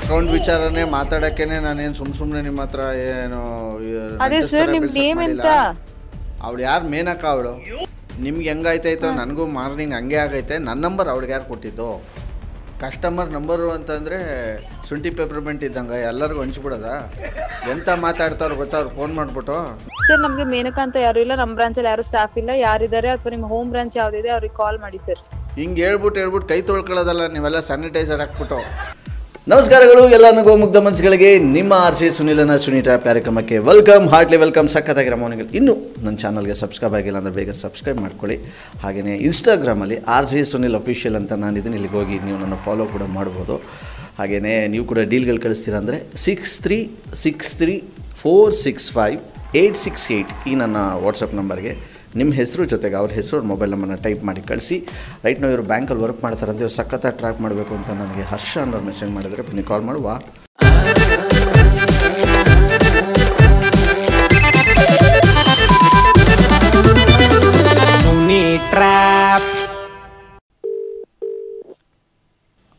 Account ವಿಚಾರನೇ ಮಾತಾಡೋಕ್ಕೇನೆ ನಾನೇನು ಸುಮ್ಮನೆ ನಿಮ್ಮ ಹತ್ರ ಏನು ಅದೇ ಸರ್ ನಿಮ್ಮ ನೇಮ್ ಎಂತ? ಅವಳು ಯಾರು ಮೇನಕ್ಕ ಅವಳು? ನಿಮ್ಗೆ ಹೆಂಗಾಯ್ತಾಯ್ತೋ ನನಗೂ ಮಾರ್ನಿಂಗ್ ಹಂಗೆ ಆಗೈತೆ. ನನ್ನ ನಂಬರ್ ಅವಳಿಗೆ ಯಾರು ಕೊಟ್ಟಿದ್ದು? ಕಸ್ಟಮರ್ ನಂಬರು ಅಂತಂದರೆ ಶುಂಠಿ ಪೇಪರ್ಮೆಂಟ್ ಇದ್ದಂಗೆ ಎಲ್ಲರಿಗೂ ಹಂಚ್ಬಿಡೋದ? ಎಂತ ಮಾತಾಡ್ತಾವ್ರು ಗೊತ್ತಾ ಅವ್ರು ಫೋನ್ ಮಾಡಿಬಿಟ್ಟು? ಸರ್ ನಮಗೆ ಮೇನಕಾ ಅಂತ ಯಾರು ಇಲ್ಲ, ನಮ್ಮ ಬ್ರಾಂಚಲ್ಲಿ ಯಾರು ಸ್ಟಾಫ್ ಇಲ್ಲ. ಯಾರಿದ್ದಾರೆ ಅಥವಾ ನಿಮ್ಮ ಹೋಮ್ ಬ್ರಾಂಚ್ ಯಾವುದಿದೆ ಅವ್ರಿಗೆ ಕಾಲ್ ಮಾಡಿ ಸರ್. ಹಿಂಗೆ ಹೇಳ್ಬಿಟ್ಟು ಕೈ ತೊಳ್ಕೊಳ್ಳೋದಲ್ಲ ನೀವೆಲ್ಲ ಸ್ಯಾನಿಟೈಸರ್ ಹಾಕ್ಬಿಟ್ಟು. ನಮಸ್ಕಾರಗಳು ಎಲ್ಲ ನಗೋ ಮುಗ್ಧ ಮನಸ್ಸುಗಳಿಗೆ. ನಿಮ್ಮ RJ ಸುನಿಲನ ಸುನೀತಾ ಕಾರ್ಯಕ್ರಮಕ್ಕೆ ವೆಲ್ಕಮ್, ಹಾರ್ಟ್ಲಿ ವೆಲ್ಕಮ್. ಸಖತ್ತಾಗಿರೋ ಮೌನಿಗಳು. ಇನ್ನೂ ನನ್ನ ಚಾನಲ್ಗೆ ಸಬ್ಸ್ಕ್ರೈಬ್ ಆಗಿಲ್ಲ ಅಂದರೆ ಬೇಗ ಸಬ್ಸ್ಕ್ರೈಬ್ ಮಾಡ್ಕೊಳ್ಳಿ. ಹಾಗೆಯೇ ಇನ್ಸ್ಟಾಗ್ರಾಮಲ್ಲಿ RJ ಸುನಿಲ್ ಅಫಿಷಿಯಲ್ ಅಂತ ನಾನಿದ್ದೀನಿ, ಇಲ್ಲಿಗೆ ಹೋಗಿ ನೀವು ನನ್ನ ಫಾಲೋ ಕೂಡ ಮಾಡ್ಬೋದು. ಹಾಗೆಯೇ ನೀವು ಕೂಡ ಡೀಲ್ಗಳು ಕಳಿಸ್ತೀರ ಅಂದರೆ 6363465868 ಈ ನನ್ನ ವಾಟ್ಸಪ್ ನಂಬರ್ಗೆ ನಿಮ್ಮ ಹೆಸರು ಜೊತೆಗೆ ಅವ್ರ ಹೆಸರು ಮೊಬೈಲ್ ನಂಬರ್ನ ಟೈಪ್ ಮಾಡಿ ಕಳಿಸಿ. ರೈಟ್ ನಾವು ಇವರು ಬ್ಯಾಂಕಲ್ಲಿ ವರ್ಕ್ ಮಾಡ್ತಾರಂತೆ, ಇವ್ರು ಸಖತ್ತಾಗಿ ಟ್ರ್ಯಾಕ್ ಮಾಡಬೇಕು ಅಂತ ನನಗೆ ಹರ್ಷ ಅನ್ನೋರು ಮೆಸೇಜ್ ಮಾಡಿದರೆ ಬನ್ನಿ ಕಾಲ್ ಮಾಡುವ.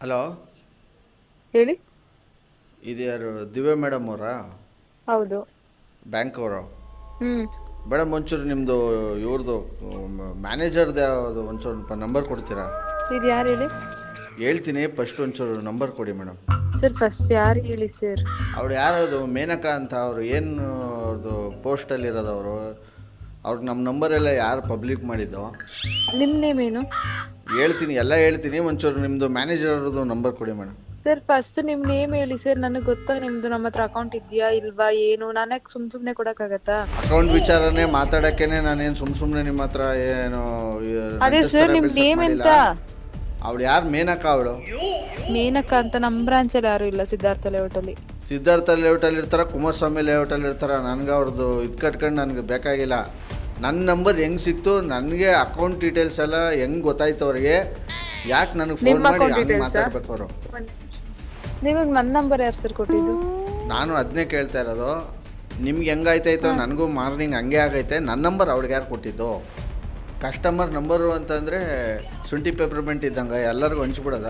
ಹಲೋ ಹೇಳಿ. ಇದು ಯಾರು? ದಿವ್ಯಾ ಮೇಡಮ್ ಅವರಾ? ಹೌದು, ಬ್ಯಾಂಕ್ ಅವರು. ಮೇಡಮ್ ಒಂಚೂರು ನಿಮ್ಮದು ಇವ್ರದ್ದು ಮ್ಯಾನೇಜರ್ದು ಯಾವುದು ಒಂಚೂರು ನಂಬರ್ ಕೊಡ್ತೀರಾ? ಇದು ಯಾರು ಹೇಳಿ? ಹೇಳ್ತೀನಿ, ಫಸ್ಟ್ ಒಂಚೂರು ನಂಬರ್ ಕೊಡಿ ಮೇಡಮ್. ಸರ್ ಫಸ್ಟ್ ಯಾರು ಹೇಳಿ ಸರ್? ಅವ್ರು ಯಾರದು ಮೇನಕಾ ಅಂತ, ಅವರು ಏನು ಅವ್ರದ್ದು ಪೋಸ್ಟಲ್ಲಿ ಇರೋದು ಅವರು? ಅವ್ರಿಗೆ ನಮ್ಮ ನಂಬರೆಲ್ಲ ಯಾರು ಪಬ್ಲಿಕ್ ಮಾಡಿದ್ದು? ನಿಮ್ಮ ನೇಮ್ ಏನು? ಹೇಳ್ತೀನಿ, ಎಲ್ಲ ಹೇಳ್ತೀನಿ, ಒಂಚೂರು ನಿಮ್ಮದು ಮ್ಯಾನೇಜರ್ದು ನಂಬರ್ ಕೊಡಿ ಮೇಡಮ್. ಸರ್ ಫಸ್ಟ್ ನಿಮ್ಮ ನೇಮ್ ಹೇಳಿ ಸರ್, ನನಗೆ ಗೊತ್ತಾ ನಿಮ್ದು ನಮ್ಮ ಹತ್ರ ಅಕೌಂಟ್ ಇದೆಯಾ ಇಲ್ವಾ ಏನು? ನನಗೆ ಸುಮ್ಮನೆ ಕೊಡೋಕ್ಕಾಗತ್ತಾ? ಅಕೌಂಟ್ ವಿಚಾರನೇ ಮಾತಾಡೋಕ್ಕೇನೆ ನಾನೇನು ಸುಮ್ಮನೆ ನಿಮ್ಮ ಹತ್ರ ಏನು? ಅದೇ ಸರ್ ನಿಮ್ಮ ನೇಮ್ ಎಂತ? ಅವಳು ಯಾರು? ಮೇನಕಾ ಅವಳು? ಮೇನಕಾ ಅಂತ ನಮ್ಮ ಬ್ರಾಂಚಲ್ಲಿ ಯಾರು ಇಲ್ಲ, ಸಿದ್ಧಾರ್ಥ ಲೇಔಟಲ್ಲಿ. ಸಿದ್ಧಾರ್ಥ ಲೇಔಟಲ್ಲಿ ಇರ್ತಾರ, ಕುಮಾರಸ್ವಾಮಿ ಲೇಔಟಲ್ಲಿ ಇರ್ತಾರ. ನನಗೆ ಅವ್ರದ್ದು ಇದು ಕಟ್ಕೊಂಡು ನನಗೆ ಬೇಕಾಗಿಲ್ಲ. ನನ್ನ ನಂಬರ್ ಹೆಂಗೆ ಸಿಕ್ತು, ನನಗೆ ಅಕೌಂಟ್ ಡೀಟೇಲ್ಸ್ ಎಲ್ಲ ಹೆಂಗೆ ಗೊತ್ತಾಯ್ತು ಅವ್ರಿಗೆ? ಯಾಕೆ ನನಗೆ ಫೋನ್ ಮಾಡಿ ಹಂಗೆ ಮಾತಾಡ್ಬೇಕು ಅವರು? ನಿಮಗೆ ನನ್ನ ನಂಬರ್ ಯಾರು ಸರ್ ಕೊಟ್ಟಿದ್ದು? ನಾನು ಅದನ್ನೇ ಕೇಳ್ತಾ ಇರೋದು. ನಿಮ್ಗೆ ಹೆಂಗಾಯ್ತಾಯ್ತೋ ನನಗೂ ಮಾರ್ನಿಂಗ್ ಹಂಗೆ ಆಗೈತೆ. ನನ್ನ ನಂಬರ್ ಅವಳಿಗೆ ಯಾರು ಕೊಟ್ಟಿದ್ದು? ಕಸ್ಟಮರ್ ನಂಬರು ಅಂತಂದರೆ ಶುಂಠಿ ಪೇಪರ್ಮೆಂಟ್ ಇದ್ದಂಗೆ ಎಲ್ಲರಿಗೂ ಹಂಚ್ಬಿಡೋದ?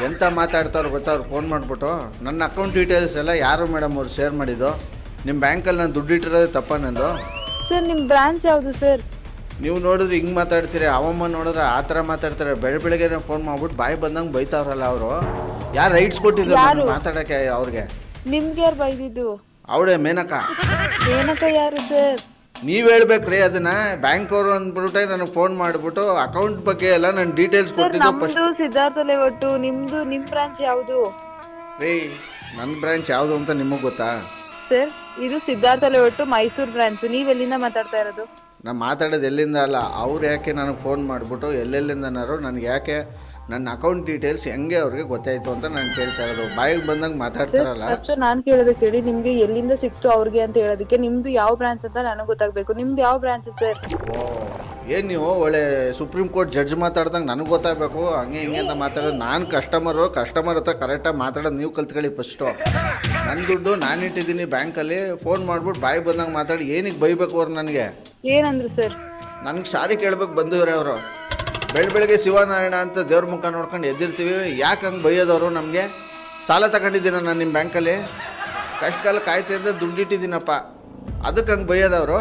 ಎಂತ ಮಾತಾಡ್ತಾವ್ರು ಗೊತ್ತಾ ಅವ್ರು ಫೋನ್ ಮಾಡಿಬಿಟ್ಟು? ನನ್ನ ಅಕೌಂಟ್ ಡೀಟೇಲ್ಸ್ ಎಲ್ಲ ಯಾರು ಮೇಡಮ್ ಅವ್ರು ಶೇರ್ ಮಾಡಿದ್ದು? ನಿಮ್ಮ ಬ್ಯಾಂಕಲ್ಲಿ ನಾನು ದುಡ್ಡು ಇಟ್ಟಿರೋದೇ ತಪ್ಪ ನಂದು? ಸರ್ ನಿಮ್ಮ ಬ್ರಾಂಚ್ ಯಾವುದು ಸರ್? ನೀವು ನೋಡಿದ್ರೆ ಹಿಂಗೆ ಮಾತಾಡ್ತೀರಿ, ಅವಮ್ಮ ನೋಡಿದ್ರೆ ಆ ಥರ ಮಾತಾಡ್ತಾರೆ. ಬೆಳಗ್ಗೆ ಫೋನ್ ಮಾಡ್ಬಿಟ್ಟು ಬಾಯಿ ಬಂದಂಗೆ ಬೈತಾವ್ರಲ್ಲ ಅವರು. ಯಾರು ರೈಟ್ಸ್ ಕೊಟ್ಟಿದ್ರು ಮಾತಾಡೋಕ್ಕೆ ಅವ್ರಿಗೆ? ನಿಮ್ಗೆ ಯಾರು ಬೈದಿದ್ದು? ಅವಳೇ ಮೇನಕಾ. ಮೇನಕಾ ಯಾರು ಸರ್? ನೀವು ಹೇಳ್ಬೇಕ್ರಿ ಅದನ್ನ. ಬ್ಯಾಂಕ್ ಅವರು ಅಂದ್ಬಿಟ್ಟೆ ನನಗೆ ಫೋನ್ ಮಾಡಿಬಿಟ್ಟು ಅಕೌಂಟ್ ಬಗ್ಗೆ ಎಲ್ಲ ನನ್ನ ಡೀಟೇಲ್ಸ್ ಕೊಟ್ಟಿದ್ದು. First Siddhartha layout. ನಿಮ್ದು ನಿಮ್ಮ ಬ್ರಾಂಚ್ ಯಾವುದು? ರೀ ನನ್ನ ಬ್ರಾಂಚ್ ಯಾವುದು ಅಂತ ನಿಮಗೆ ಗೊತ್ತಾ? ಸರ್ ಇದು ಸಿದ್ಧಾರ್ಥ ಲೇಔಟ್ ಮೈಸೂರು ಬ್ರಾಂಚ್. ನೀವು ಎಲ್ಲಿಂದ ಮಾತಾಡ್ತಾ ಇರೋದು? ನಾನು ಮಾತಾಡೋದು ಎಲ್ಲಿಂದ ಅಲ್ಲ, ಅವ್ರು ಯಾಕೆ ನನಗೆ ಫೋನ್ ಮಾಡಿಬಿಟ್ಟು ಎಲ್ಲೆಲ್ಲಿಂದನಾರು ನನಗೆ ಯಾಕೆ ನನ್ನ ಅಕೌಂಟ್ ಡೀಟೇಲ್ಸ್ ಹೆಂಗೆ ಅವ್ರಿಗೆ ಗೊತ್ತಾಯ್ತು ಅಂತ ನಾನು ಕೇಳ್ತಾ ಇರೋದು. ಬಾಯಿಗೆ ಬಂದಂಗೆ ಮಾತಾಡ್ತಾರಲ್ಲ. ಫಸ್ಟ್ ನಾನು ಕೇಳೋದು ಕೇಳಿ, ನಿಮ್ಗೆ ಎಲ್ಲಿಂದ ಸಿಕ್ತು ಅವ್ರಿಗೆ ಅಂತ ಹೇಳೋದಕ್ಕೆ ನಿಮ್ದು ಯಾವ ಬ್ರಾಂಚ್ ಅಂತ ನನಗೆ ಗೊತ್ತಾಗಬೇಕು. ನಿಮ್ದು ಯಾವ ಬ್ರಾಂಚ್ ಸರ್? ಏನು ನೀವು ಒಳ್ಳೆ ಸುಪ್ರೀಂ ಕೋರ್ಟ್ ಜಡ್ಜ್ ಮಾತಾಡ್ದಂಗೆ ನನಗೆ ಗೊತ್ತಾಗಬೇಕು ಹಂಗೆ ಹಿಂಗೆ ಅಂತ ಮಾತಾಡೋದು? ನಾನು ಕಸ್ಟಮರ್ ಹತ್ರ ಕರೆಕ್ಟಾಗಿ ಮಾತಾಡೋದು ನೀವು ಕಲ್ತ್ಕೊಳ್ಳಿ ಫಸ್ಟು. ನನ್ನ ದುಡ್ಡು ನಾನು ಇಟ್ಟಿದ್ದೀನಿ ಬ್ಯಾಂಕಲ್ಲಿ. ಫೋನ್ ಮಾಡ್ಬಿಟ್ಟು ಬಾಯಿಗೆ ಬಂದಂಗೆ ಮಾತಾಡಿ ಏನಕ್ಕೆ ಬೈಬೇಕು ಅವ್ರು ನನಗೆ? ಏನಂದ್ರು ಸರ್? ನನಗೆ ಸಾರಿ ಕೇಳ್ಬೇಕು ಬಂದಿವ್ರೆ ಅವರು. ಬೆಳಗ್ಗೆ ಶಿವನಾರಾಯಣ ಅಂತ ದೇವ್ರ ಮುಖ ನೋಡ್ಕೊಂಡು ಎದ್ದಿರ್ತೀವಿ. ಯಾಕೆ ಹಂಗೆ ಬೈಯೋದವರು ನಮಗೆ? ಸಾಲ ತಗೊಂಡಿದ್ದೀನ ನಾನು ನಿಮ್ಮ ಬ್ಯಾಂಕಲ್ಲಿ, ಕಷ್ಟ ಕಾಲ ಕಾಯ್ತಿದ್ದೆ, ದುಡ್ಡಿಟ್ಟಿದ್ದೀನಪ್ಪ, ಅದಕ್ಕೆ ಹಂಗೆ ಬೈಯೋದವರು?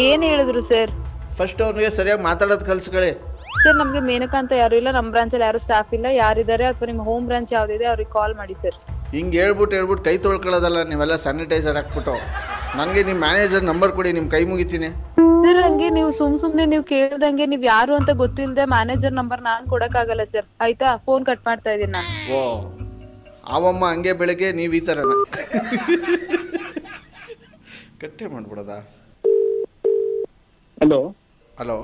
ಏನು ಹೇಳಿದ್ರು ಸರ್? ಫಸ್ಟ್ ಅವ್ರಿಗೆ ಸರಿಯಾಗಿ ಮಾತಾಡೋದು ಕಲ್ಸ್ಕೊಳ್ಳಿ. ಸರ್ ನಮಗೆ ಮೇನಕಾ ಅಂತ ಯಾರು ಇಲ್ಲ, ನಮ್ಮ ಬ್ರಾಂಚಲ್ಲಿ ಯಾರು ಸ್ಟಾಫ್ ಇಲ್ಲ. ಯಾರಿದ್ದಾರೆ ಅಥವಾ ನಿಮ್ಮ ಹೋಮ್ ಬ್ರಾಂಚ್ ಯಾವುದಿದೆ ಅವ್ರಿಗೆ ಕಾಲ್ ಮಾಡಿ ಸರ್. ಹಿಂಗೆ ಹೇಳ್ಬಿಟ್ಟು ಕೈ ತೊಳ್ಕೊಳ್ಳೋದಲ್ಲ ನೀವೆಲ್ಲ ಸ್ಯಾನಿಟೈಸರ್ ಹಾಕ್ಬಿಟ್ಟು. ನನಗೆ ನಿಮ್ಮ ಮ್ಯಾನೇಜರ್ ನಂಬರ್ ಕೊಡಿ, ನಿಮ್ಮ ಕೈ ಮುಗಿತೀನಿ. ಸರ್ ಹಂಗೆ ನೀವು ಸುಮ್ನೆ ನೀವು ಕೇಳ್ದಂಗೆ ನೀವು ಯಾರು ಅಂತ ಗೊತ್ತಿಲ್ಲದೆ ಮ್ಯಾನೇಜರ್ ನಂಬರ್ ನಾನು ಕೊಡಕ್ಕಾಗಲ್ಲ ಸರ್, ಆಯ್ತಾ? ಫೋನ್ ಕಟ್ ಮಾಡ್ತಾ ಇದ್ದೀನಿ ನಾನು. ಓ ಅವಮ್ಮ ಹಂಗೆ ಬೆಳಗ್ಗೆ ನೀವು ಈ ಥರನ ಕಟ್ಟೆ ಮಾಡ್ಬಿಡೋದಾ? ಹಲೋ ಹಲೋ,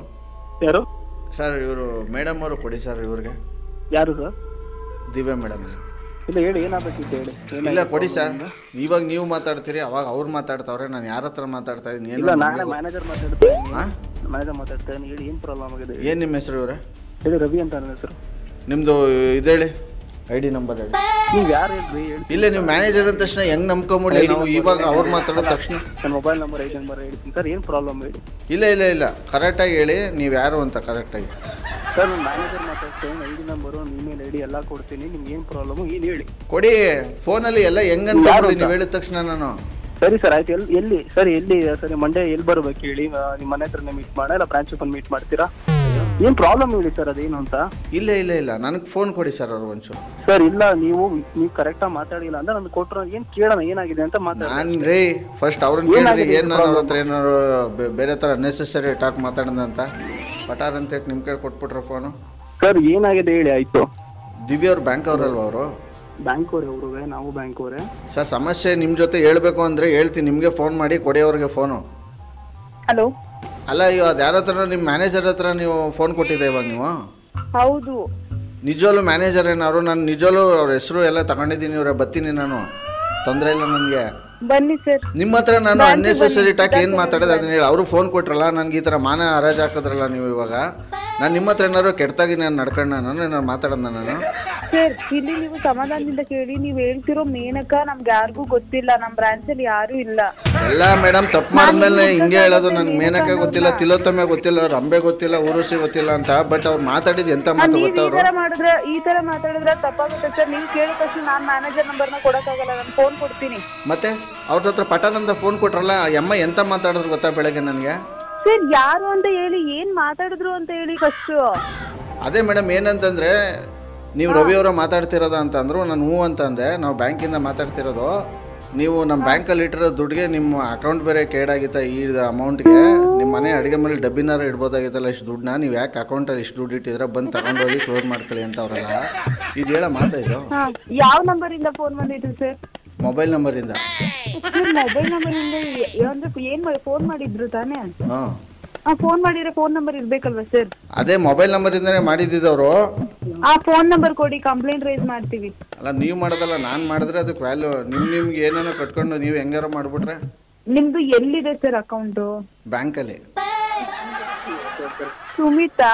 ಯಾರು ಸರ್? ಇವರು ಮೇಡಮ್ ಅವರು ಕೊಡಿ ಸರ್ ಇವ್ರಿಗೆ. ಯಾರು ಸರ್? ದಿವ್ಯಾ ಮೇಡಮ್. ಇಲ್ಲ ಹೇಳಿ, ಏನಾಗಬೇಕಿತ್ತು ಹೇಳಿ. ಇಲ್ಲ ಕೊಡಿ ಸರ್. ಇವಾಗ ನೀವು ಮಾತಾಡ್ತೀರಿ, ಅವಾಗ ಅವ್ರು ಮಾತಾಡ್ತಾವ್ರೆ. ನಾನು ಯಾರ ಹತ್ರ ಮಾತಾಡ್ತಾ ಇದ್ದೀನಿ? ಇಲ್ಲ ನಾನೇ ಮ್ಯಾನೇಜರ್ ಮಾತಾಡ್ತೀನಿ. ಮ್ಯಾನೇಜರ್ ಮಾತಾಡ್ತೇನೆ. ಹೇಳಿ ಏನು ಪ್ರಾಬ್ಲಮ್ ಆಗಿದೆ? ಏನು ನಿಮ್ಮ ಹೆಸರು ಇವರೇ? ಹೇಳಿ, ರವಿ ಅಂತ ನನ್ನ ಹೆಸರು. ನಿಮ್ಮದು ಇದು ಹೇಳಿ, ID ನಂಬರ್ ಹೇಳಿ. ನೀವು ಯಾರು ಹೇಳ್ರಿ? ಇಲ್ಲ ನೀವು ಮ್ಯಾನೇಜರ್ ಅಂದ ತಕ್ಷಣ ಹೆಂಗೆ ನಂಬ್ಕೊಂಬಿಡಿ ನಾವು? ಇವಾಗ ಅವ್ರು ಮಾತಾಡೋ ತಕ್ಷಣ ನನ್ನ ಮೊಬೈಲ್ ನಂಬರ್ ID ನಂಬರ್ ಹೇಳ್ತೀನಿ ಸರ್. ಏನು ಪ್ರಾಬ್ಲಮ್ ಹೇಳಿ? ಇಲ್ಲ ಕರೆಕ್ಟಾಗಿ ಹೇಳಿ, ನೀವು ಯಾರು ಅಂತ ಕರೆಕ್ಟಾಗಿ. ಸರ್ ನಾನು ಮ್ಯಾನೇಜರ್ ಮಾತಾಡ್ತೇನೆ, ಐಡಿ ನಂಬರು ಇಮೇಲ್ ಐಡಿ ಎಲ್ಲ ಕೊಡ್ತೀನಿ, ನಿಮ್ಗೆ ಏನು ಪ್ರಾಬ್ಲಮು ಏನು ಹೇಳಿ. ಕೊಡಿ ಫೋನಲ್ಲಿ ಎಲ್ಲ ಹೆಂಗಂತ ನೀವು ಹೇಳಿದ ತಕ್ಷಣ ನಾನು. ಸರಿ ಸರ್ ಆಯ್ತು. ಎಲ್ಲಿ ಸರಿ ಸರಿ ಮಂಡೇ ಎಲ್ಲಿ ಬರ್ಬೇಕು ಹೇಳಿ, ನಿಮ್ಮ ಮನೆ ಹತ್ರನೇ ಮೀಟ್ ಮಾಡ ಇಲ್ಲ ಬ್ರಾಂಚ್ ಓಪನ್ ಮೀಟ್ ಮಾಡ್ತೀರಾ? ಏನು ಪ್ರಾಬ್ಲಮ್ ಹೇಳಿ ಸರ್, ಅದೇನು ಅಂತ. ಇಲ್ಲ ನನಗೆ ಫೋನ್ ಕೊಡಿ ಸರ್ ಅವ್ರು ಒಂಚೂರು. ಸರ್ ಇಲ್ಲ, ನೀವು ಕರೆಕ್ಟಾಗಿ ಮಾತಾಡಿಲ್ಲ ಅಂದ್ರೆ ನಾನು ಕೊಟ್ಟರು ಏನು ಕೇಳೋಣ ಏನಾಗಿದೆ ಅಂತ ನಾನು ರೀ ಫಸ್ಟ್ ಅವ್ರನ್ನ ಕೇಳ್ರಿ, ಏನು ನಾನು ಅವ್ರ ಹತ್ರ ಏನಾದ್ರು ಬೇರೆ ಥರ ಅನ್ನೆಸೆಸರಿ ಟಾಕ್ ಮಾತಾಡೋದಂತ ಪಟಾರ್ ಅಂತ ನಿಮ್ಮ ಕೈ ಕೊಟ್ಬಿಟ್ರ ಫೋನು. ಸರ್ ಏನಾಗಿದೆ ಹೇಳಿ. ಆಯಿತು. ದಿವ್ಯ ಅವ್ರು ಬ್ಯಾಂಕ್ ಅವರಲ್ವ ಅವರು? ಬ್ಯಾಂಕ್ ಅವರೇ ಅವರು, ನಾವು ಬ್ಯಾಂಕ್ ಅವರೇ. ಸರ್ ಸಮಸ್ಯೆ ನಿಮ್ಮ ಜೊತೆ ಹೇಳ್ಬೇಕು ಅಂದರೆ ಹೇಳ್ತೀನಿ, ನಿಮಗೆ ಫೋನ್ ಮಾಡಿ ಕೊಡಿ ಅವ್ರಿಗೆ ಫೋನು. ಹಲೋ. ಅಲ್ಲ ಇವಾಗ ಅದು ಯಾರ ಹತ್ರ ನಿಮ್ಮ ಮ್ಯಾನೇಜರ್ ಹತ್ರ ನೀವು ಫೋನ್ ಕೊಟ್ಟಿದ್ದೆ ಇವಾಗ ನೀವು? ಹೌದು. ನಿಜವಲ್ಲೂ ಮ್ಯಾನೇಜರ್ ಏನಾದ್ರು? ನಾನು ನಿಜವಲ್ಲೂ ಅವ್ರ ಹೆಸರು ಎಲ್ಲ ತಗೊಂಡಿದ್ದೀನಿ, ಇವ್ರೆ ಬರ್ತೀನಿ ನಾನು, ತೊಂದರೆ ಇಲ್ಲ ನನಗೆ. ಬನ್ನಿ ಸರ್. ನಿಮ್ಮ ಹತ್ರ ನಾನು ಅನ್ನೆಸೆಸರಿ ಟಾಕ್ ಏನು ಮಾತಾಡೋದು ಅದನ್ನ ಹೇಳಿ. ಅವರು ಫೋನ್ ಕೊಟ್ರಲ್ಲ, ನನಗೆ ಈ ಥರ ಮಾನ ಹರಾಜು ಹಾಕಿದ್ರಲ್ಲ ನೀವು. ಇವಾಗ ನಾನು ನಿಮ್ಮ ಹತ್ರ ಏನಾದ್ರು ಕೆಟ್ಟಾಗಿ ನಾನು ನಡ್ಕೊಂಡು ನಾನು ಮಾತಾಡೋಣ ನಾನು? ಸರ್ ಇಲ್ಲಿ ನೀವು ಸಮಾಧಾನದಿಂದ ಕೇಳಿ, ನೀವು ಹೇಳ್ತಿರೋ ಮೇನಕ ನಮ್ಗೆ ಯಾರಿಗೂ ಗೊತ್ತಿಲ್ಲ, ನಮ್ಮ ಬ್ರಾಂಚಲ್ಲಿ ಯಾರು ಇಲ್ಲ. ಎಲ್ಲ ಮೇಡಮ್ ತಪ್ಪು ಮಾಡಿದ್ಮೇಲೆ ಹಿಂಗೆ ಹೇಳೋದು. ನನ್ಗೆ ಮೇನಕ ಗೊತ್ತಿಲ್ಲ, ತಿಲೋತ್ತಮೆ ಗೊತ್ತಿಲ್ಲ, ರಂಬೆ ಗೊತ್ತಿಲ್ಲ, ಊರುಸಿ ಗೊತ್ತಿಲ್ಲ ಅಂತ. ಬಟ್ ಅವ್ರು ಮಾತಾಡಿದ್ದು ಎಂತ ಮಾತು ಗೊತ್ತವ್ರು? ಈ ತರ ಮಾತಾಡಿದ್ರೆ ತಪ್ಪಾಗುತ್ತೆ ಸರ್. ನೀವು ಕೇಳಿದ ತಕ್ಷಣ ನಾನು ಮ್ಯಾನೇಜರ್ ನಂಬರ್ನ ಕೊಡಕ್ಕಾಗಲ್ಲ, ನಾನು ಫೋನ್ ಕೊಡ್ತೀನಿ. ಮತ್ತೆ ಅವ್ರ ಹತ್ರ ಪಟಾನಂದ ಫೋನ್ ಕೊಟ್ರಲ್ಲ, ಅಮ್ಮ ಎಂತ ಮಾತಾಡಿದ್ರು ಗೊತ್ತಾ ಬೆಳಗ್ಗೆ ನನಗೆ? ಸರ್ ಯಾರು ಅಂತ ಹೇಳಿ, ಏನ್ ಮಾತಾಡಿದ್ರು ಅಂತ ಹೇಳಿ ಫಸ್ಟ್. ಅದೇ ಮೇಡಮ್ ಏನಂತಂದ್ರೆ, ನೀವು ರವಿ ಅವರ ಮಾತಾಡ್ತಿರೋದ ಅಂತ ಅಂದರು. ನಾನು ಹ್ಞೂ ಅಂತ ಅಂದೆ. ನಾವು ಬ್ಯಾಂಕಿಂದ ಮಾತಾಡ್ತಿರೋದು. ನೀವು ನಮ್ಮ ಬ್ಯಾಂಕಲ್ಲಿ ಇಟ್ಟಿರೋ ದುಡ್ಡಿಗೆ ನಿಮ್ಮ ಅಕೌಂಟ್ ಬೇರೆ ಕೇಡಾಗಿತ್ತ, ಈ ಅಮೌಂಟ್ಗೆ ನಿಮ್ಮ ಮನೆ ಅಡುಗೆ ಮೇಲೆ ಡಬ್ಬಿನಾರ ಇಡ್ಬೋದಾಗಿತ್ತಲ್ಲ ಇಷ್ಟು ದುಡ್ಡನ್ನ, ನೀವು ಯಾಕೆ ಅಕೌಂಟಲ್ಲಿ ಇಷ್ಟು ದುಡ್ಡು ಇಟ್ಟಿದ್ರೆ ಬಂದು ತಗೊಂಡೋಗಿ ಕ್ಲೋಸ್ ಮಾಡ್ಕೊಳ್ಳಿ ಅಂತ ಅವರಲ್ಲ. ಇದು ಹೇಳೋ ಮಾತಾಯಿತು. ಯಾವ ನಂಬರಿಂದ ಫೋನ್ ಬಂದಿತ್ತು ಸರ್? ಮೊಬೈಲ್ ನಂಬರಿಂದ. ಮೊಬೈಲ್ ನಂಬರಿಂದ ಏನ್ ಫೋನ್ ಮಾಡಿದ್ರು ತಾನೇ? ಹಾಂ ಫೋನ್ ಮಾಡಿದ್ರೆ ಫೋನ್ ನಂಬರ್ ಇರ್ಬೇಕಲ್ವಾ ಸರ್? ಅದೇ ಮೊಬೈಲ್ ನಂಬರಿಂದನೇ ಮಾಡಿದ್ದಿದ್ದವರು. ಆ ಫೋನ್ ನಂಬರ್ ಕೊಡಿ, ಕಂಪ್ಲೇಂಟ್ ರೈಸ್ ಮಾಡ್ತೀವಿ. ಅಲ್ಲ ನೀವು ಮಾಡೋದಲ್ಲ, ನಾನು ಮಾಡಿದ್ರೆ ಅದಕ್ಕೆ ವ್ಯಾಲ್ಯೂ. ನಿಮ್ಗೆ ಏನೇನೋ ಕಟ್ಕೊಂಡು ನೀವು ಹೆಂಗಾರ ಮಾಡಿಬಿಟ್ರೆ. ನಿಮ್ದು ಎಲ್ಲಿದೆ ಸರ್ ಅಕೌಂಟು? ಬ್ಯಾಂಕಲ್ಲಿ. ಸುಮಿತಾ?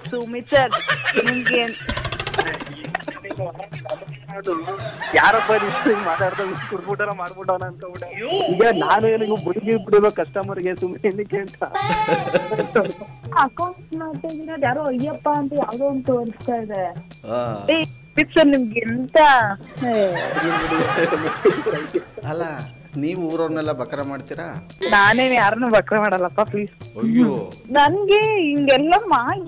ಸುಮಿತ್ ಸರ್ ನಿಮ್ಗೆ ಯಾರಪ್ಪ ಇಷ್ಟು ಮಾತಾಡ್ತಾ ಕುಡ್ಬಿಟ್ಟಾರ ಮಾಡ್ಬಿಟ್ಟವನ ಅನ್ಕೊಂಡ್ಬಿಟ್ಟೆ. ಈಗ ನಾನು ಏನು ಬುಡುಗಿ ಬಿಡಿರೋ ಕಸ್ಟಮರ್ಗೆ ಸುಮ್ಮನೆ ಏನಕ್ಕೆ ಅಂತ ಅಕೌಂಟ್ ಮಾಡ್ತಾ ಯಾರೋ ಅಯ್ಯಪ್ಪ ಅಂತ ಯಾವ್ದೋ ಒಂದು ತೋರಿಸ್ತಾ ಇದೆ. ಸರ್ ನಿಮ್ಗೆ ಎಂತ ಅಲ್ಲ ನೀವು ಊರವ್ರನ್ನೆಲ್ಲ ಬಕ್ರ ಮಾಡ್ತೀರಾ? ನಾನೇನು ಯಾರನ್ನು ಬಕ್ರ ಮಾಡಲ್ಲಪ್ಪ ಪ್ಲೀಸ್. ನನ್ಗೆ ಹಿಂಗೆಲ್ಲ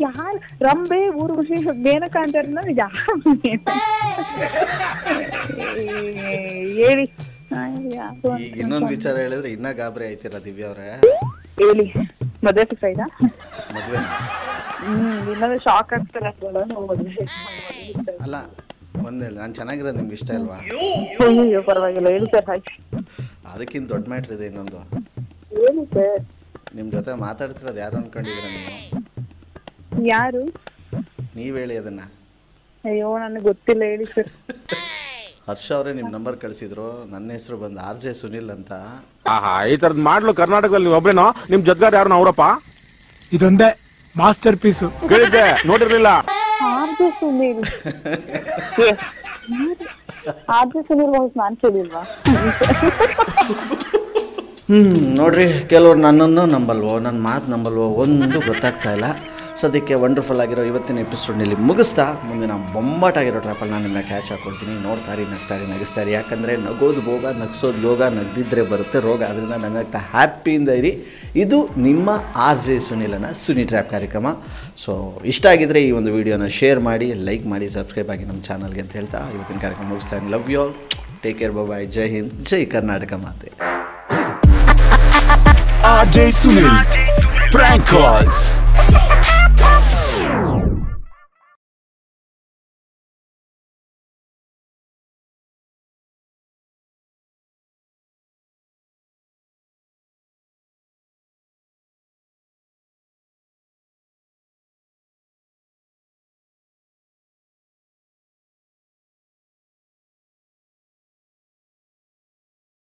ಯಾರು ರಂಬೆ ಊರು ಖುಷಿ ಮೇನಕ ಅಂತಾರ ಯಾರು ಹೇಳಿ. ಈಗ ಇನ್ನೊಂದು ವಿಚಾರ ಹೇಳಿದ್ರೆ ಇನ್ನ ಗಾಬರಿ ಆಯ್ತೀರಾ ದಿವ್ಯ ಅವ್ರೆ? ಹೇಳಿ. ಮದ್ವೆ ಫಿಕ್ಸ್ ಆಯ್ತಾ? ಮದ್ವೆ ಇನ್ನೊಂದು ಶಾಕ್ ಆಗ್ತಾರೆ. ಅಲ್ಲ ಒಂದ್ ಹೇಳಿ, ನಾನು ಚೆನ್ನಾಗಿರೋದು ನಿಮ್ಗೆ ಇಷ್ಟ ಅಲ್ವಾ? ಅಯ್ಯೋ ಪರವಾಗಿಲ್ಲ ಹೇಳಿ ಸರ್. ಆಯ್ತು, ಅದಕ್ಕಿಂತ ದೊಡ್ಡ ಮ್ಯಾಟ್ರ್ ಇದೆ ಇನ್ನೊಂದು. ಹೇಳಿ ಸರ್. ನಿಮ್ಮ ಜೊತೆ ಮಾತಾಡ್ತಿರೋದು ಯಾರು ಅನ್ಕೊಂಡಿದ್ರ ನೀವು? ಯಾರು? ನೀವ್ ಹೇಳಿ ಅದನ್ನ. ಅಯ್ಯೋ ನನಗೆ ಗೊತ್ತಿಲ್ಲ, ಹೇಳಿ ಸರ್. ಹರ್ಷ ಅವರೇ ನಿಮ್ಮ ನಂಬರ್ ಕಳಿಸಿದ್ರು. ನನ್ನ ಹೆಸರು ಬಂದು RJ ಸುನಿಲ್ ಅಂತ. ಈ ತರದ್ ಮಾಡ್ಲು ಕರ್ನಾಟಕದಲ್ಲಿ ನೀವು ಒಬ್ರೇನೋ? ನಿಮ್ ಜೊತೆಗಾರ ಯಾರು ಅವರಪ್ಪ? ಇದೊಂದೇ ಮಾಸ್ಟರ್ ಪೀಸು. ಕೇಳಿದ್ದೆ, ನೋಡಿರ್ಲಿಲ್ಲ. RJ ಸುನಿಲ್ ವಾಯ್ಸ್ ನಾನು ಕೇಳಿಲ್ವಾ? ನೋಡ್ರಿ, ಕೆಲವ್ರು ನನ್ನನ್ನು ನಂಬಲ್ವೋ, ನನ್ನ ಮಾತು ನಂಬಲ್ವೋ, ಒಂದು ಗೊತ್ತಾಗ್ತಾ ಇಲ್ಲ. ಸದ್ಯಕ್ಕೆ ವಂಡರ್ಫುಲ್ ಆಗಿರೋ ಇವತ್ತಿನ ಎಪಿಸೋಡ್ನಲ್ಲಿ ಮುಗಿಸ್ತಾ ಮುಂದಿನ ಬೊಂಬಾಟಾಗಿರೋ ಟ್ರಾಪಲ್ಲಿ ನಾನು ನಿಮ್ಮನ್ನ ಕ್ಯಾಚ್ ಹಾಕ್ಕೊಳ್ತೀನಿ. ನೋಡ್ತಾರಿ, ನಗ್ತಾರಿ, ನಗಿಸ್ತಾರಿ. ಯಾಕಂದರೆ ನಗೋದು ಭೋಗ, ನಗಿಸೋದು ಯೋಗ, ನಗ್ದಿದ್ರೆ ಬರುತ್ತೆ ರೋಗ. ಅದರಿಂದ ನಗಾಗ್ತಾ ಹ್ಯಾಪಿಯಿಂದ ಇರಿ. ಇದು ನಿಮ್ಮ RJ ಸುನಿಲನ ಸುನಿ ಟ್ರ್ಯಾಪ್ ಕಾರ್ಯಕ್ರಮ. ಸೊ ಇಷ್ಟ ಆಗಿದ್ರೆ ಈ ಒಂದು ವಿಡಿಯೋನ ಶೇರ್ ಮಾಡಿ, ಲೈಕ್ ಮಾಡಿ, ಸಬ್ಸ್ಕ್ರೈಬ್ ಆಗಿ ನಮ್ಮ ಚಾನಲ್ಗೆ ಅಂತ ಹೇಳ್ತಾ ಇವತ್ತಿನ ಕಾರ್ಯಕ್ರಮ ಮುಗಿಸ್ತಾ. Love you all. Take care. Bye. Jai Hind, Jai Karnataka ಮಾತೆ. RJ Sunil Prank Calls.